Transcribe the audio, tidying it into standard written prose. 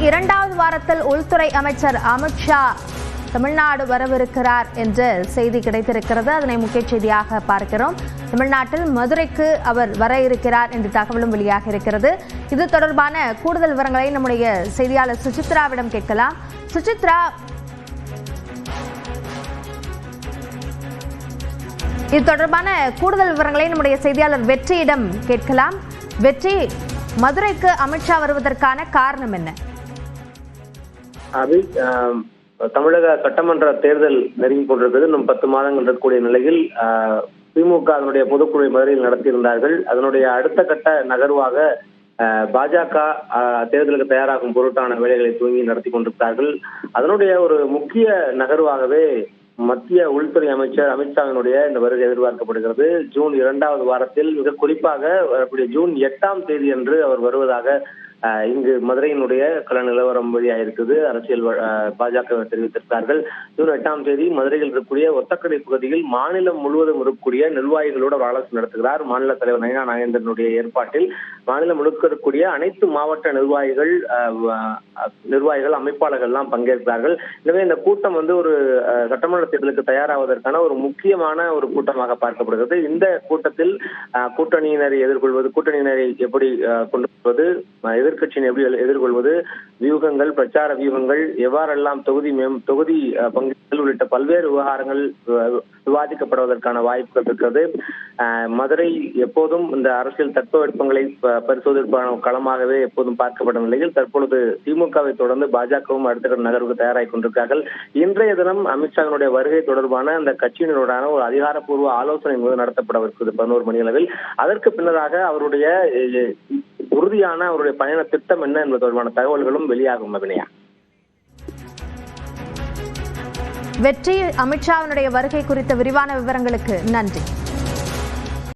இரண்டாவது வாரத்தில் உள்துறை அமைச்சர் அமித்ஷா தமிழ்நாடு வரவிருக்கிறார் என்ற செய்தி கிடைத்திருக்கிறது. அதனை முக்கிய செய்தியாக பார்க்கிறோம். தமிழ்நாட்டில் மதுரைக்கு அவர் வர இருக்கிறார் என்ற தகவலும் வெளியாக இருக்கிறது. இது தொடர்பான கூடுதல் விவரங்களை நம்முடைய செய்தியாளர் சுசித்ராவிடம் கேட்கலாம். சுசித்ரா, இது தொடர்பான கூடுதல் விவரங்களை நம்முடைய செய்தியாளர் வெற்றியிடம் கேட்கலாம். வெற்றி, மதுரைக்கு அமித்ஷா வருவதற்கான காரணம் என்ன? தமிழக சட்டமன்ற தேர்தல் நெருங்கிக் கொண்டிருக்கிறது. இன்னும் 10 மாதங்கள் இருக்கக்கூடிய நிலையில் திமுக அதனுடைய பொதுக்குழு மதுரையில் நடத்தியிருந்தார்கள். அதனுடைய அடுத்த கட்ட நகர்வாக பாஜக தேர்தலுக்கு தயாராகும் பொருட்டான வேலைகளை துவங்கி நடத்தி கொண்டிருக்கிறார்கள். அதனுடைய ஒரு முக்கிய நகர்வாகவே மத்திய உள்துறை அமைச்சர் அமித்ஷாவினுடைய இந்த வருகை எதிர்பார்க்கப்படுகிறது. ஜூன் 2வது வாரத்தில், மிக குறிப்பாக வரக்கூடிய ஜூன் 8ஆம் தேதி அன்று அவர் வருவதாக இங்கு மதுரையினுடைய கள நிலவரம் வெளியாயிருக்குது. அரசியல் பாஜக தெரிவித்திருக்கிறார்கள். ஜூன் 8ஆம் தேதி மதுரையில் இருக்கக்கூடிய ஒத்தக்கடை பகுதியில் மாநிலம் முழுவதும் இருக்கக்கூடிய நிர்வாகிகளோடு அவர் ஆலோசனை நடத்துகிறார். மாநில தலைவர் நயனா நாகேந்திரனுடைய ஏற்பாட்டில் மாநிலம் முழுக்க இருக்கக்கூடிய அனைத்து மாவட்ட நிர்வாகிகள் அமைப்பாளர்கள் எல்லாம் பங்கேற்கிறார்கள். எனவே இந்த கூட்டம் ஒரு சட்டமன்ற தேர்தலுக்கு தயாராவதற்கான ஒரு முக்கியமான ஒரு கூட்டமாக பார்க்கப்படுகிறது. இந்த கூட்டத்தில் கூட்டணியினரை எதிர்கொள்வது, கூட்டணியினரை எப்படி கொண்டு வருவது, எதிர்கட்சியினை எப்படி எதிர்கொள்வது, வியூகங்கள், பிரச்சார வியூகங்கள், எவ்வாறெல்லாம் தொகுதி பங்குகள் உள்ளிட்ட பல்வேறு விவகாரங்கள் விவாதிக்கப்படுவதற்கான வாய்ப்புகள் இருக்கிறது. மதுரை எப்போதும் இந்த அரசியல் தட்பவெட்பங்களை பரிசோதிப்பான களமாகவே எப்போதும் பார்க்கப்பட்ட நிலையில் தற்பொழுது திமுகவை தொடர்ந்து பாஜகவும் அடுத்த கட்ட நகர்வுக்கு தயாராகி கொண்டிருக்கிறார்கள். இன்றைய தினம் அமித்ஷாவினுடைய வருகை தொடர்பான அந்த கட்சியினருடான ஒரு அதிகாரப்பூர்வ ஆலோசனை நடத்தப்படவிருக்கிறது 11 மணி அளவில். அதற்கு பின்னராக அவருடைய உறுதியான அவருடைய பயண திட்டம் என்ன என்பது தொடர்பான தகவல்களும் வெளியாகும். அபிநயா, வெற்றி, அமித்ஷாவினுடைய வருகை குறித்த விரிவான விவரங்களுக்கு நன்றி.